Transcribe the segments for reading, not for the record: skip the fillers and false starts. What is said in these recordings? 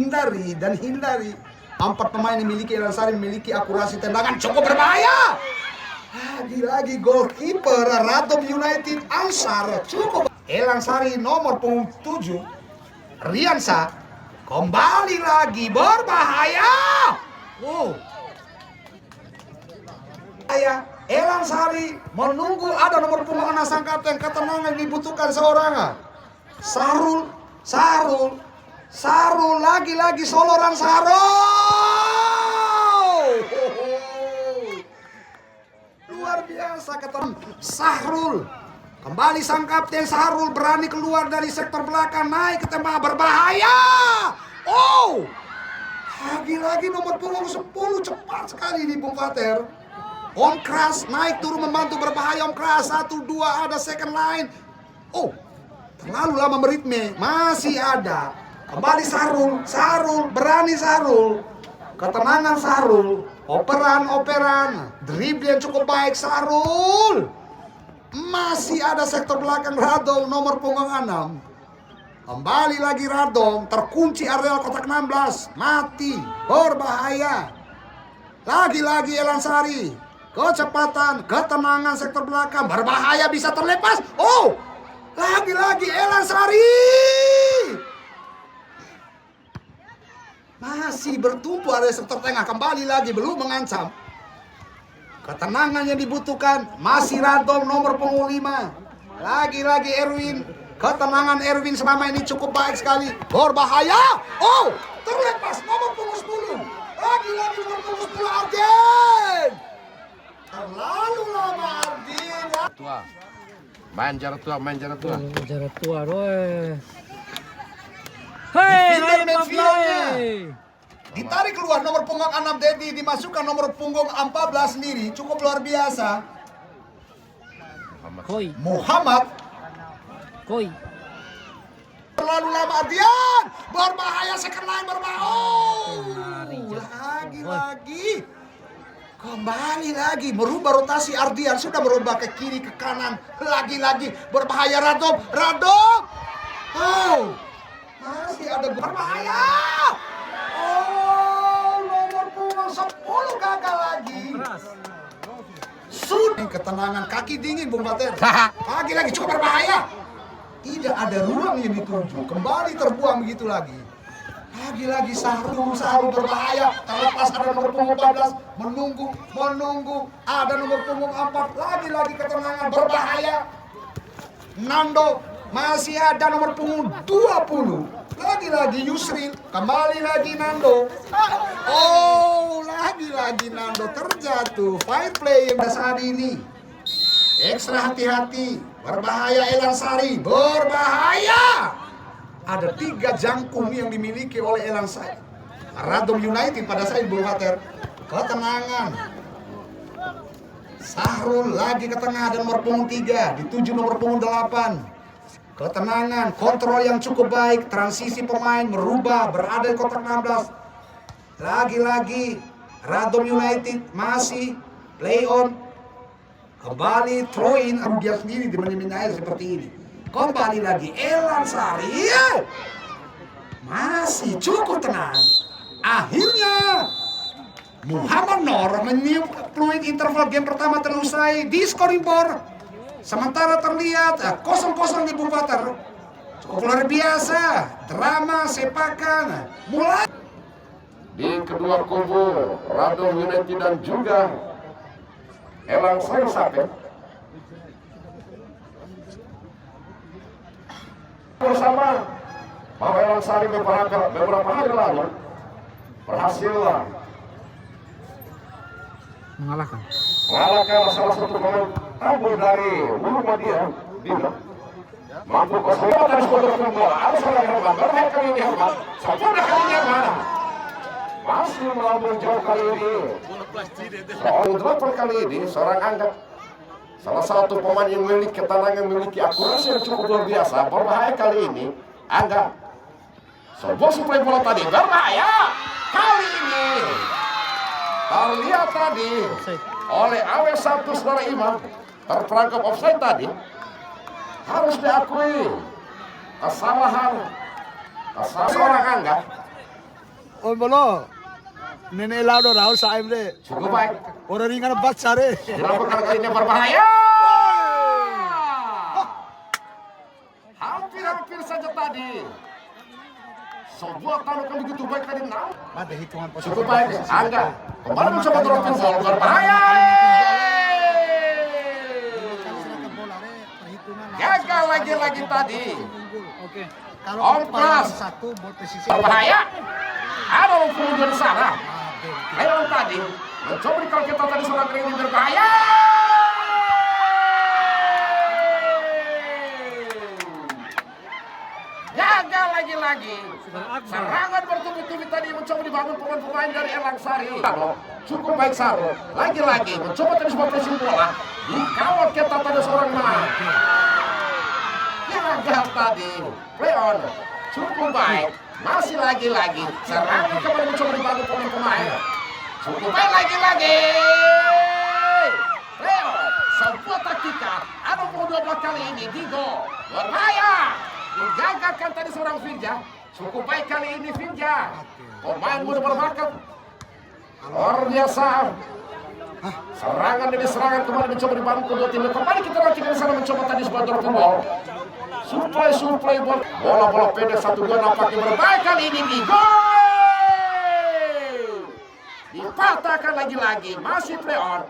hindari dan hindari. 4 pemain yang memiliki Elan Sari memiliki akurasi tendangan cukup berbahaya. Lagi-lagi goalkeeper Radom United Ansar cukup. Elan Sari nomor punggung 7 Riansa kembali lagi berbahaya. Elan Sari menunggu ada nomor punggung 6 sang kapten. Ketenangan dibutuhkan seorang. Sarul lagi-lagi soloran Sarul. Luar biasa ketenangan Sahrul. Kembali sang kapten Sahrul berani keluar dari sektor belakang, naik ke tembak berbahaya. Lagi-lagi nomor punggung 10 cepat sekali di Bung Fater. Om Kras naik turun membantu berbahaya. Om Kras 1, 2 ada second line. Terlalu lama meritme. Masih ada. Kembali Sarul berani Sarul. Ketenangan Sarul. Operan. Dribble yang cukup baik Sarul. Masih ada sektor belakang Radom nomor punggung 6. Kembali lagi Radom. Terkunci areal kotak 16. Mati. Berbahaya. Lagi-lagi Elan Sari. Kecepatan, ketenangan sektor belakang. Berbahaya bisa terlepas. Lagi-lagi Elan Sari. Masih bertumpu area sektor tengah. Kembali lagi belum mengancam. Ketenangan yang dibutuhkan. Masih Radom nomor punggung 5. Lagi-lagi Erwin. Ketenangan Erwin selama ini cukup baik sekali. Berbahaya. Terlepas nomor punggung 10. Lagi-lagi nomor punggung 10 Arjen. Terlalu lama Arjen. Main jarak tua. Jarak tua, roy. Hei, ditarik keluar nomor punggung 6 Dedi, dimasukkan nomor punggung 14 sendiri, cukup luar biasa. Muhammad. Terlalu lama Ardian, berbahaya second line lagi. Kembali lagi merubah rotasi Ardian, sudah merubah ke kiri ke kanan, lagi berbahaya Radom. Masih ada berbahaya. Nomor punggung 10 gagal lagi. Sudah ketenangan, kaki dingin Bung Fater. Lagi cukup berbahaya. Tidak ada ruang yang dituju. Kembali terbuang begitu lagi. Lagi Sahrul berbahaya. Terlepas ada nomor punggung 14. Menunggu. Ada nomor punggung 4. Lagi ketenangan berbahaya. Nando. Masih ada nomor punggung 20. Lagi Yusril. Kembali lagi Nando. Lagi Nando terjatuh. Fine play yang saat ini. Ekstra hati-hati. Berbahaya Elan Sari. Berbahaya. Ada 3 jangkung yang dimiliki oleh Elan Sari. Radom United pada saat Bung Fater. Ketenangan. Sahrul lagi ke tengah dan nomor punggung 3. Dituju nomor punggung 8. Ketenangan, kontrol yang cukup baik, transisi pemain merubah, berada di kotak 16. Lagi Radom United masih play on. Kembali throw in, dia sendiri di air seperti ini. Kembali lagi Elan Sari. Masih cukup tenang. Akhirnya Muhammad Nur meniup peluit interval game pertama terusai di scoring board. Sementara terlihat 0-0 di Bung Fater. Cukup luar biasa. Drama sepakan mulai. Di kedua kubu Radom United dan juga Elan Sari Saket bersama bahwa Elan Sari beberapa hari lalu berhasil mengalahkan salah satu pemain tampil dari Muhammadiyah Bima. Mampu kosong dari skuadron bola. Harus Herman. Bermain kali ini Herman. Sudah kalinya mana? Masih melambung jauh kali ini. Soal delapan kali ini seorang anggap salah satu pemain yang memiliki ketenangan, memiliki akurasi yang cukup luar biasa. Berbahaya kali ini anggap sebuah suplai bola tadi berbahaya kali ini. Terlihat tadi oleh AW1 saudara Imam terperangkap offside tadi. Harus diakui kesalahan seorang anggap Oh bolo. Nenek lado raul saim deh. Cukup baik. Orang ringan bat sare. Dilakukan kali ini berbahaya. Hampir-hampir saja tadi. Sebuah taruhan begitu baik tadi. Ada hitungan posisi. Cukup baik. Angga kembali mencoba dropping ball berbahaya. Gagal lagi tadi. Oke. On class. Berbahaya. Ada umpan dari sana. Ayo tadi mencoba kalau kita tadi seorang ini berbahaya. Gagal lagi. Serangan bertubi-tubi tadi mencoba dibangun pemain dari Elang Sari. Cukup baik Saro. Lagi mencoba tadi sebuah pressing bola. Dikawal kita tadi seorang mana. Gagal tadi. Play on. Cukup baik. Masih lagi. Serangan kembali mencoba dibangun pemain. Cukup baik lagi. Play on. Sebuah taktika. Ada dua kali ini. Digo. Berbahaya. Digagalkan tadi seorang Finja. Cukup baik kali ini Finja. Pemain muda berbakat. Luar biasa. Serangan demi serangan kembali mencoba dibangun kedua tim. Kembali kita nanti ke sana mencoba tadi sebuah dropping ball. Suplai ball. Bola pendek 1-2 nampaknya berbahaya kali ini di gol. Dipatahkan lagi. Masih play on.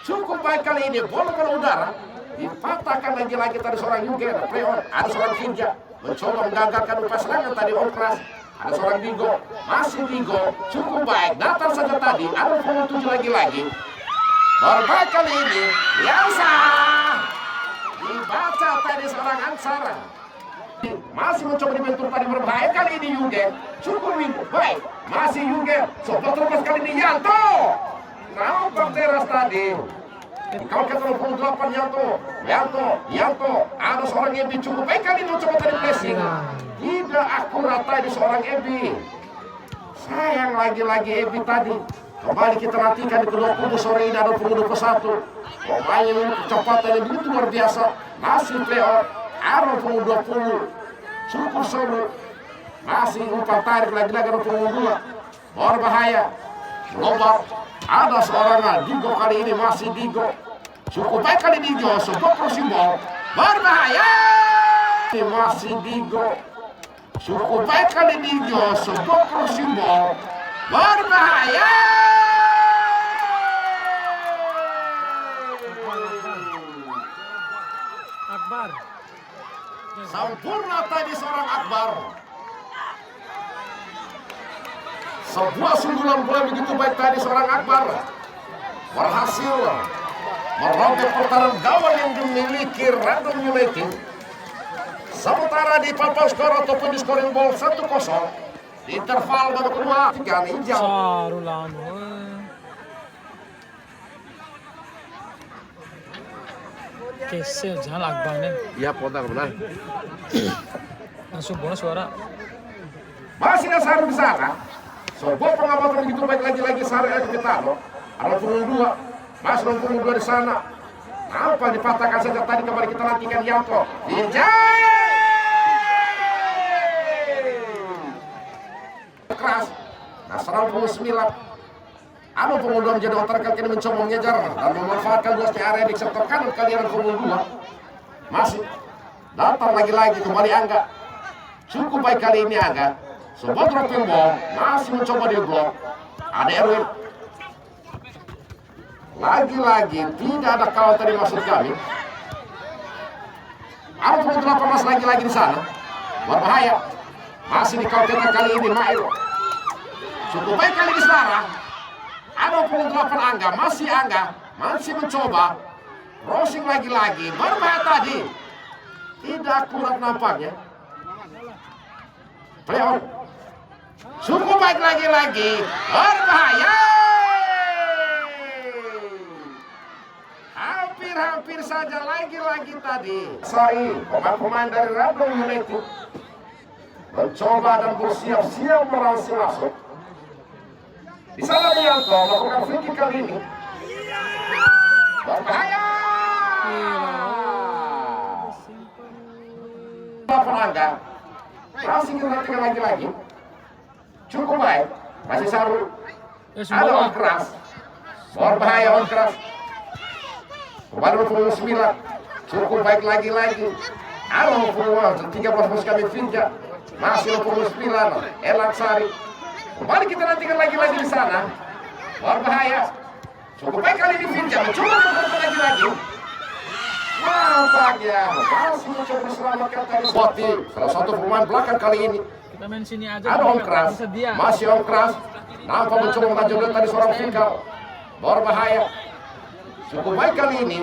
Cukup baik kali ini bola udara. Dipatahkan lagi tadi seorang Yugen. Play on. Ada seorang Finja. Mencoba menggagalkan upaya serangan tadi on keras. Ada seorang Digo. Masih Digo. Cukup baik. Datang saja tadi. Ada 7 lagi. Berbahaya kali ini. Biasa. Dibaca tadi seorang Ansara. Masih mencoba dibentur tadi berbahaya kali ini Yugen. Cukup baik. Masih Yugen. Sobat terlepas kali ini Yanto. Nampak teras tadi. Kalau kita 28 Yanto. Ada seorang Ebi cukup baik kali ini mencoba tadi pressing. Tidak akurat tadi seorang Ebi. Sayang lagi Ebi tadi. Kembali kita nantikan di kedua kubu sore ini ada 21. Pemain yang kecepatan yang begitu luar biasa. Masih play on. Ada 20. Cukup seru. Masih umpan tarik lagi ada 22. Berbahaya. Global. Ada seorang Digo kali ini masih Digo. Cukup baik kali Digo. Sebuah crossing ball. Berbahaya. Masih Digo. Cukup baik kali Digo. Sebuah crossing ball. Berbahaya. Akbar. Sempurna tadi seorang Akbar. Sebuah sundulan bola begitu baik tadi seorang Akbar. Berhasil merobek pertahanan gawang yang dimiliki Random United. Sementara di papan skor ataupun di scoring ball 1-0. Di interval babak kedua 3 hijau. Sarulan. Kesel jangan Akbar nih. Iya, potar benar. Langsung bola suara. Masih ada Saru di sana. Sebuah pengamatan begitu baik lagi Saru Kapitano. Ada 22. Masih 22 di sana. Nampak dipatahkan saja tadi kembali kita nantikan Yanto. Keras. Nah, 99. Ada pengunduh menjadi otak kali ini mencoba mengejar dan memanfaatkan luasnya area di sektor kanan kalian pengunduh. Masih datang lagi kembali Angga. Cukup baik kali ini Angga. Sebuah dropping ball masih mencoba di blok. Ada Erwin. Lagi tidak ada kawan tadi maksud kami. Ada 18 lagi di sana. Berbahaya. Masih di kawan kali ini Mail. Cukup baik kali di sana. Ada 28 Angga, masih mencoba. Crossing lagi, berbahaya tadi. Tidak akurat nampaknya. Play on. Cukup baik lagi, berbahaya. Hampir saja lagi tadi. Sari, pemain dari Random United. Mencoba dan bersiap-siap merausi masuk. Di sana Yanto melakukan free kick kali ini. Berbahaya. Angga. Masih kita nantikan lagi. Cukup baik. Masih Sarul. Eh, Ada semua. on keras. Berbahaya on keras. Kembali 29. Cukup baik lagi-lagi. Ada 13 musuh kami Finja. Masih 29. Elang Sari. Kembali kita nantikan lagi-lagi di sana. Berbahaya. Cukup baik kali ini Finja. Mencoba untuk lagi-lagi. Nampaknya masih mencoba selamatkan tadi Boti. Salah satu pemain belakang kali ini. Kita main sini aja. Ada om keras. Bisa dia. Masih om keras. Nampak mencoba maju dulu tadi seorang Fikal. Berbahaya. Cukup baik kali ini.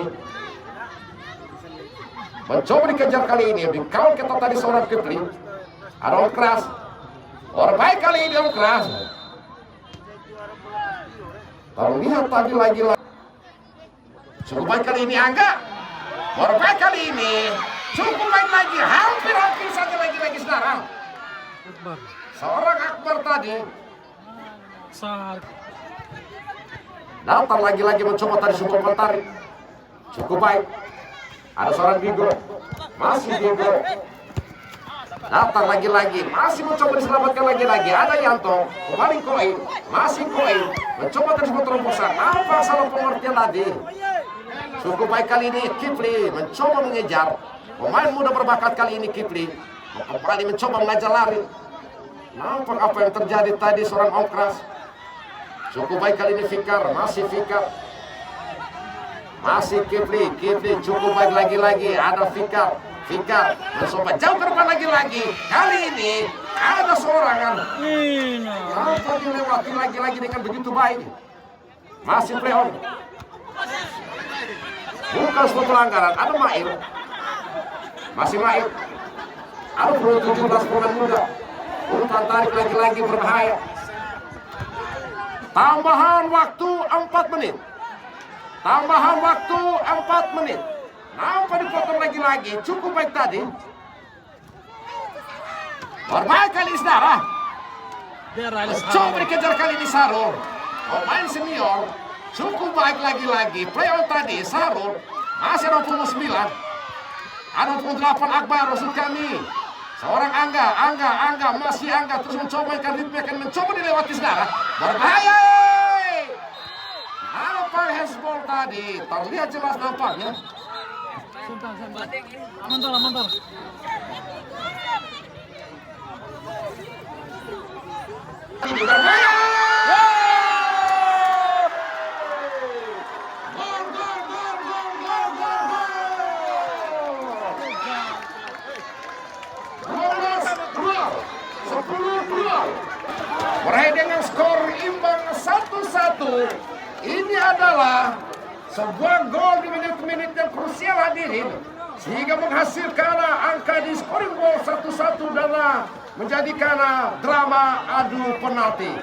Mencoba dikejar kali ini. Dikawal ketat tadi seorang Kipling. Ada om keras. Berbahaya kali ini om keras. Terlihat tadi lagi-lagi. Cukup baik kali ini Angga. Berbahaya kali ini. Cukup baik lagi. Hampir-hampir saja lagi-lagi sekarang. Akbar. Seorang Akbar tadi. Sar. Datang lagi-lagi mencoba tadi support tarik. Cukup baik. Ada seorang Diego. Masih Diego. Datang lagi-lagi. Masih mencoba diselamatkan lagi-lagi. Ada Yanto. Kembali Koi. Masih Koi. Mencoba tadi support terobosan. Nampak salah pengertian tadi. Cukup baik kali ini Kipli. Mencoba mengejar. Pemain muda berbakat kali ini Kipli. Kembali mencoba mengajar lari. Nampak apa yang terjadi tadi seorang om keras. Cukup baik kali ini Fikar, masih Fikar. Masih Kipli cukup baik lagi-lagi. Ada Fikar mencoba jauh ke depan lagi-lagi. Kali ini ada seorang yang dilewati lagi-lagi dengan begitu baik. Masih play on. Bukan sebuah pelanggaran, ada Mail. Masih Mail. Ada 17 pemain muda. Urutan tarik lagi-lagi berbahaya. Tambahan waktu 4 menit. Tambahan waktu 4 menit. Nampak dipotong lagi-lagi. Cukup baik tadi. Berbahaya kali ini saudara. Coba dikejar kali ini Sarul. Pemain senior. Cukup baik lagi-lagi. Play on tadi Sarul. Masih 29. Ada 28 Akbar maksud kami. Seorang Angga, masih Angga terus mencoba ikan ritme akan mencoba dilewati saudara. Berbahaya. Nampak handsball tadi, terlihat jelas nampaknya. Sebentar. Aman. Berbahaya. Meraih dengan skor imbang 1-1. Ini adalah sebuah gol di menit-menit yang krusial hadirin, sehingga menghasilkan angka di scoring gol 1-1 dan menjadikan drama adu penalti.